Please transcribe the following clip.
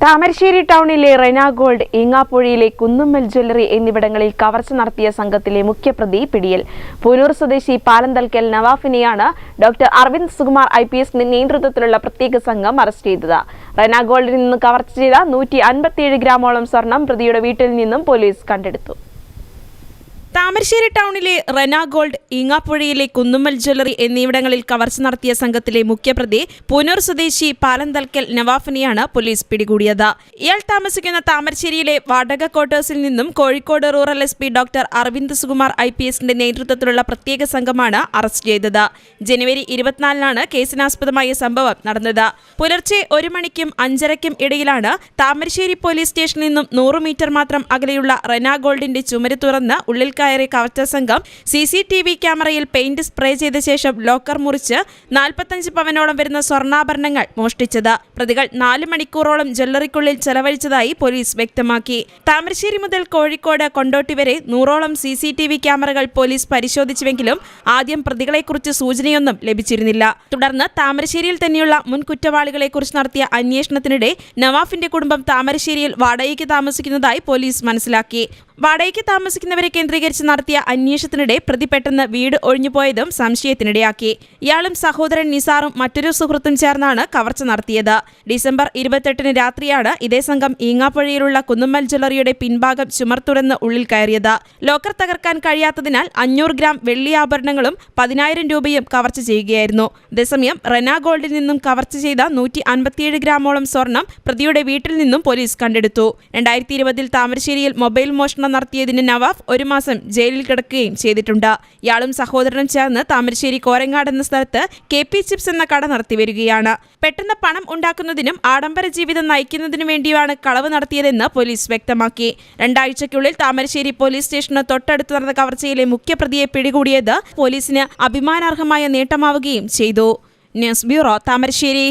താമരശ്ശേരി ടൗണിലെ Rena gold, ഈങ്ങാപ്പുഴയിലെ Kunnummal jewellery എന്നിവിടങ്ങളിൽ കവർച്ച നടത്തിയ സംഘത്തിലെ മുഖ്യപ്രതി പിടിയിൽ. പൂനൂർ സ്വദേശി പാലന്തൽക്കൽ നവാഫിനെയാണ് ഡോക്ടർ അരവിന്ദ് സുകുമാർ IPS നേതൃത്വത്തിലുള്ള പ്രത്യേക സംഘം അറസ്റ്റ് ചെയ്തത്. റെന ഗോൾഡിൽ നിന്ന് കവർച്ച ചെയ്ത 157 ഗ്രാമോളം സ്വർണം പ്രതിയുടെ വീട്ടിൽ നിന്നും പോലീസ് കണ്ടെടുത്തു. താമരശ്ശേരി ടൗണിലെ റെന ഗോൾഡ്, ഈങ്ങാപ്പുഴയിലെ കുന്നുമ്മൽ ജ്വല്ലറി എന്നിവിടങ്ങളിൽ കവർച്ച നടത്തിയ സംഘത്തിലെ മുഖ്യപ്രതി പൂനൂർ സ്വദേശി പാലന്തൽക്കൽ നവാഫിനെയാണ് പോലീസ് പിടികൂടിയത്. ഇയാൾ താമസിക്കുന്ന താമരശ്ശേരിയിലെ വാടക ക്വാർട്ടേഴ്സിൽ നിന്നും Kozhikode rural SP doctor Aravind Sukumar IPS നേതൃത്വത്തിലുള്ള പ്രത്യേക സംഘമാണ് അറസ്റ്റ് ചെയ്തത്. ജനുവരി 24-നാണ് കേസിനാസ്പദമായ സംഭവം നടന്നത്. പുലർച്ചെ 1 മണിക്കും 5:30ക്കും ഇടയിലാണ് താമരശ്ശേരി പോലീസ് സ്റ്റേഷനിൽ നിന്നും 100 മീറ്റർ മാത്രം അകലെയുള്ള റെന ഗോൾഡിന്റെ ചുമര് തുറന്ന് ഉള്ളിൽ കയറി കവർച്ച സംഘം CCTV ക്യാമറയിൽ പെയിന്റ് സ്പ്രേ ചെയ്ത ശേഷം ലോക്കർ മുറിച്ച് 45 പവനോളം വരുന്ന സ്വർണ്ണാഭരണങ്ങൾ മോഷ്ടിച്ചത്. പ്രതികൾ 4 മണിക്കൂറോളം ജ്വല്ലറിക്കുള്ളിൽ ചെലവഴിച്ചതായി പോലീസ് വ്യക്തമാക്കി. താമരശ്ശേരി മുതൽ കോഴിക്കോട് കൊണ്ടോട്ടി വരെ 100ഓളം CCTV ക്യാമറകൾ പോലീസ് പരിശോധിച്ചുവെങ്കിലും ആദ്യം പ്രതികളെക്കുറിച്ച് സൂചനയൊന്നും ലഭിച്ചിരുന്നില്ല. തുടർന്ന് താമരശ്ശേരിയിൽ തന്നെയുള്ള മുൻ കുറ്റവാളികളെക്കുറിച്ച് നടത്തിയ അന്വേഷണത്തിനിടെ നവാഫിന്റെ കുടുംബം താമരശ്ശേരിയിൽ വാടകയ്ക്ക് താമസിക്കുന്നതായി പോലീസ് മനസ്സിലാക്കി. വാടകയ്ക്ക് താമസിക്കുന്നവരെ കേന്ദ്രീകരിച്ച് നടത്തിയ അന്വേഷണത്തിനിടെ പ്രതി പെട്ടെന്ന് വീട് ഒഴിഞ്ഞുപോയതും സംശയത്തിനിടയാക്കി. ഇയാളും സഹോദരൻ നിസാറും മറ്റൊരു സുഹൃത്തും ചേർന്നാണ് കവർച്ച നടത്തിയത്. ഡിസംബർ 28-ന് രാത്രിയാണ് ഇതേ സംഘം ഈങ്ങാപ്പുഴയിലുള്ള കുന്നുമ്മൽ ജ്വല്ലറിയുടെ പിൻഭാഗം ചുമർ തുറന്ന് ഉള്ളിൽ കയറിയത്. ലോക്കർ തകർക്കാൻ കഴിയാത്തതിനാൽ 500 ഗ്രാം വെള്ളി ആഭരണങ്ങളും 10,000 രൂപയും കവർച്ച ചെയ്യുകയായിരുന്നു. അതേസമയം റെന ഗോൾഡിൽ നിന്നും കവർച്ച ചെയ്ത 157 ഗ്രാമോളം സ്വർണം പ്രതിയുടെ വീട്ടിൽ നിന്നും പോലീസ് കണ്ടെടുത്തു. 2020-ൽ താമരശ്ശേരിയിൽ മൊബൈൽ മോഷണം നടത്തിയതിന് നവാഫ് 1 മാസം ജയിലിൽ കിടക്കുകയും ചെയ്തിട്ടുണ്ട്. ഇയാളും സഹോദരനും ചേർന്ന് താമരശ്ശേരി കോരങ്ങാട് എന്ന സ്ഥലത്ത് KP ചിപ്സ് എന്ന കട നടത്തി വരികയാണ്. പെട്ടെന്ന് പണം ഉണ്ടാക്കുന്നതിനും ആഡംബര ജീവിതം നയിക്കുന്നതിനു വേണ്ടിയാണ് കളവ് നടത്തിയതെന്ന് പോലീസ് വ്യക്തമാക്കി. 2 ആഴ്ചയ്ക്കുള്ളിൽ താമരശ്ശേരി പോലീസ് സ്റ്റേഷന് തൊട്ടടുത്ത് നടന്ന കവർച്ചയിലെ മുഖ്യപ്രതിയെ പിടികൂടിയത് പോലീസിന് അഭിമാനാർഹമായ നേട്ടമാവുകയും ചെയ്തു. News bureau, Thamarassery.